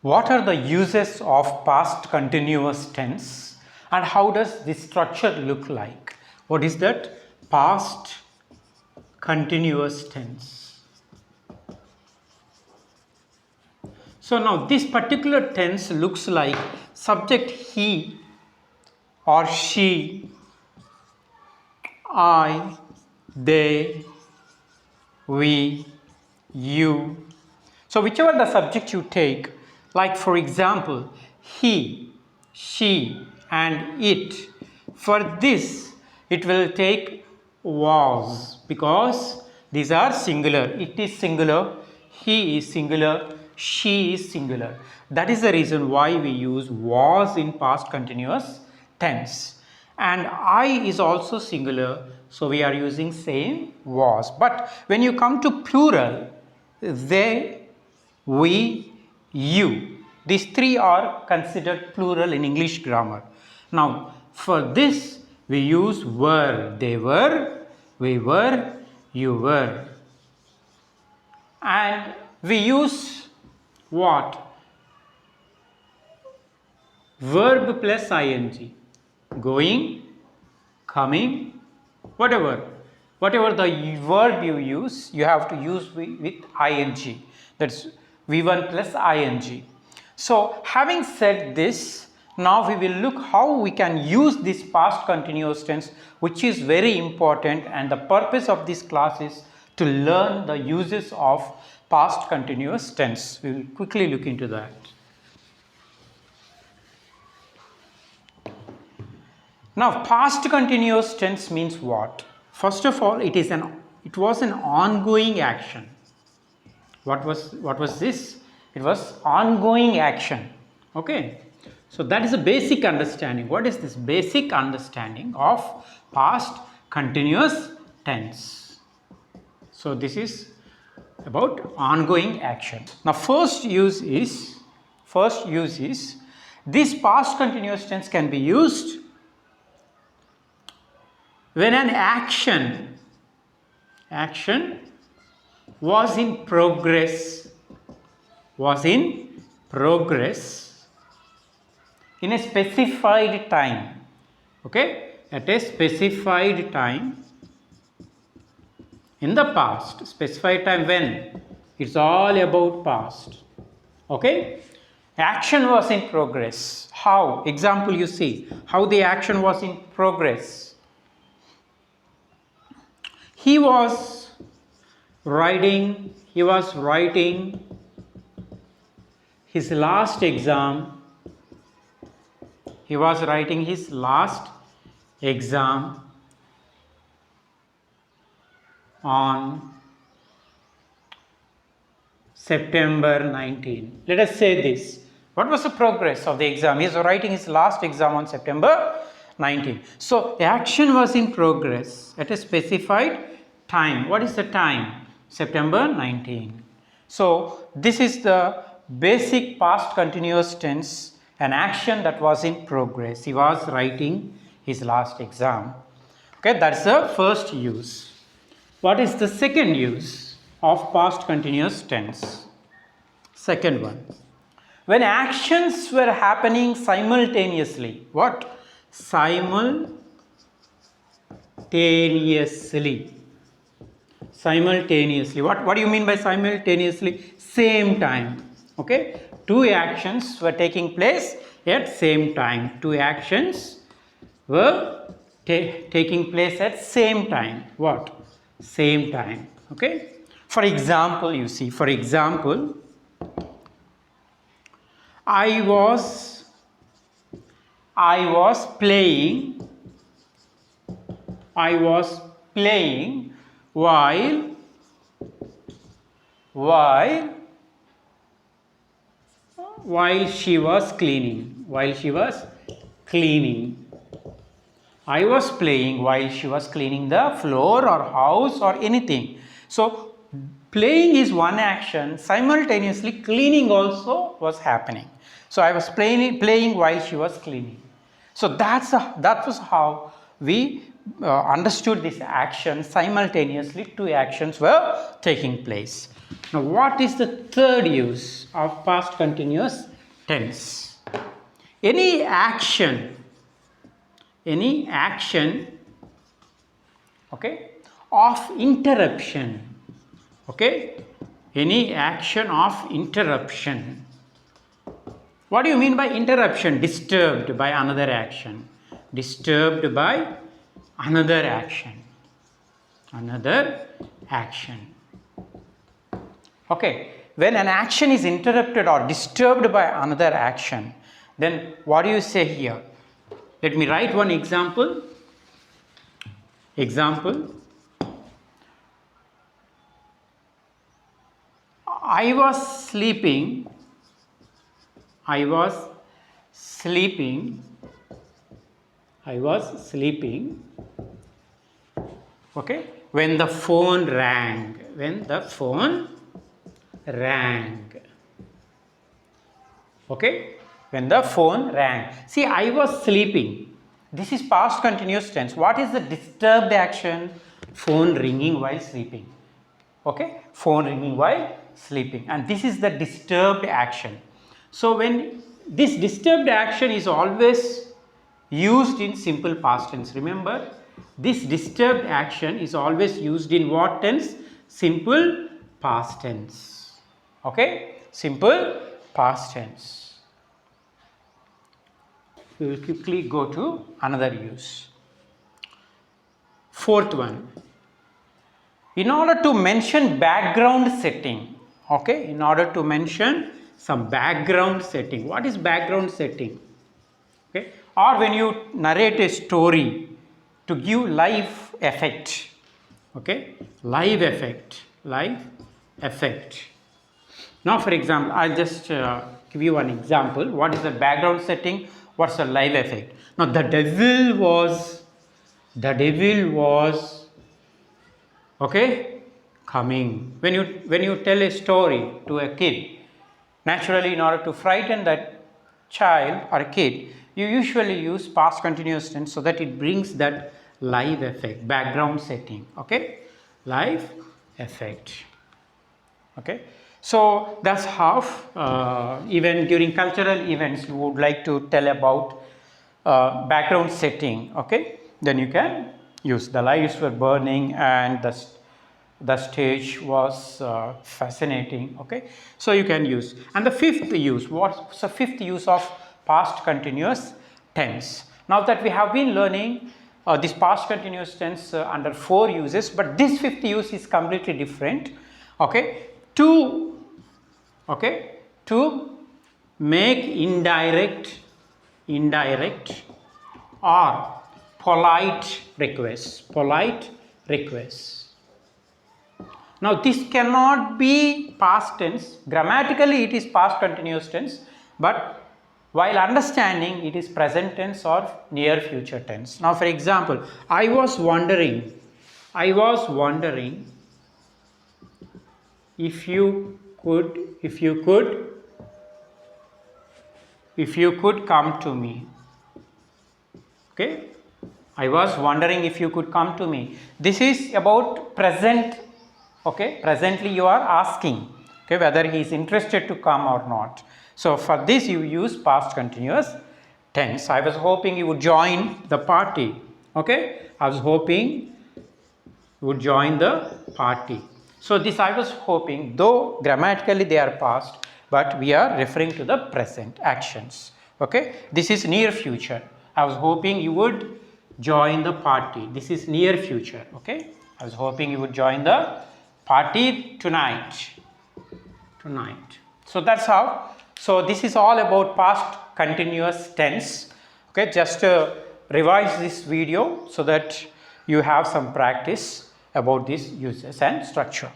What are the uses of past continuous tense and how does this structure look like? What is that? Past continuous tense. So now this particular tense looks like subject he or she, I, they, we, you. So whichever the subject you take, like for example, he, she and it. For this, it will take was because these are singular. It is singular, he is singular, she is singular. That is the reason why we use was in past continuous tense. And I is also singular, so we are using same was. But when you come to plural, they, we, you, these three are considered plural in English grammar. Now for this we use were. They were, we were, you were. And we use what? Verb plus ing. Going, coming, whatever the verb you use, you have to use with ing. That's v1 plus ing. So having said this, now we will look how we can use this past continuous tense, which is very important, and the purpose of this class is to learn the uses of past continuous tense. We will quickly look into that. Now past continuous tense means what? First of all, it was an ongoing action. What was this? It was ongoing action. Okay. So that is a basic understanding. What is this basic understanding of past continuous tense? So this is about ongoing action. Now first use is this past continuous tense can be used when an action was in progress in a specified time. Okay, at a specified time in the past. Specified time when? It's all about past. Okay, action was in progress. How? Example, you see how the action was in progress. He was writing his last exam. He was writing his last exam on September 19. Let us say this. What was the progress of the exam? He is writing his last exam on September 19. So the action was in progress at a specified time. What is the time? September 19. So this is the basic past continuous tense, an action that was in progress. He was writing his last exam. Okay, that's the first use. What is the second use of past continuous tense? Second one. When actions were happening simultaneously. What? Simultaneously. What do you mean by simultaneously? Same time. Okay, two actions were taking place at same time. Two actions were taking place at same time. What? Same time. Okay. For example, you see. For example, I was playing while she was cleaning. I was playing while she was cleaning the floor or house or anything. So playing is one action, simultaneously cleaning also was happening. So I was playing while she was cleaning. So that was how we understood this action. Simultaneously two actions were taking place. Now what is the third use of past continuous tense. Any action, okay, of interruption, okay, any action of interruption. What do you mean by interruption? Disturbed by another action. Disturbed by another action. Another action. Okay, when an action is interrupted or disturbed by another action, then what do you say here? Let me write one example. Example. I was sleeping. Okay, when the phone rang. Okay, when the phone rang. See, I was sleeping. This is past continuous tense. What is the disturbed action? Phone ringing while sleeping. Okay, phone ringing while sleeping, and this is the disturbed action. So when this disturbed action is always used in simple past tense. Remember, this disturbed action is always used in what tense? Simple past tense. Okay, simple past tense. We will quickly go to another use. Fourth one. In order to mention background setting, okay, in order to mention some background setting. What is background setting? Okay, or when you narrate a story to give live effect, okay, live effect. Now, for example, I'll just give you an example. What is the background setting? What's the live effect? Now, the devil was, okay, coming. When you tell a story to a kid, naturally, in order to frighten that child or kid, you usually use past continuous tense so that it brings that live effect, background setting. Okay, live effect. Okay, so that's how even during cultural events you would like to tell about background setting. Okay, then you can use the lights were burning and the stage was fascinating. Okay, so you can use. And the fifth use, what's the fifth use of past continuous tense? Now that we have been learning this past continuous tense under 4 uses, but this fifth use is completely different. Okay, to make indirect or polite requests. Now this cannot be past tense. Grammatically it is past continuous tense, but while understanding it is present tense or near future tense. Now for example, I was wondering if you could come to me. Okay, I was wondering if you could come to me. This is about present. Okay, presently you are asking, okay, whether he is interested to come or not. So for this you use past continuous tense. I was hoping you would join the party. Okay, I was hoping you would join the party. So this I was hoping, though grammatically they are past, but we are referring to the present actions. Okay, this is near future. I was hoping you would join the party. This is near future. Okay, I was hoping you would join the party tonight. So that's how. So this is all about past continuous tense. Okay, just revise this video so that you have some practice about these uses and structure.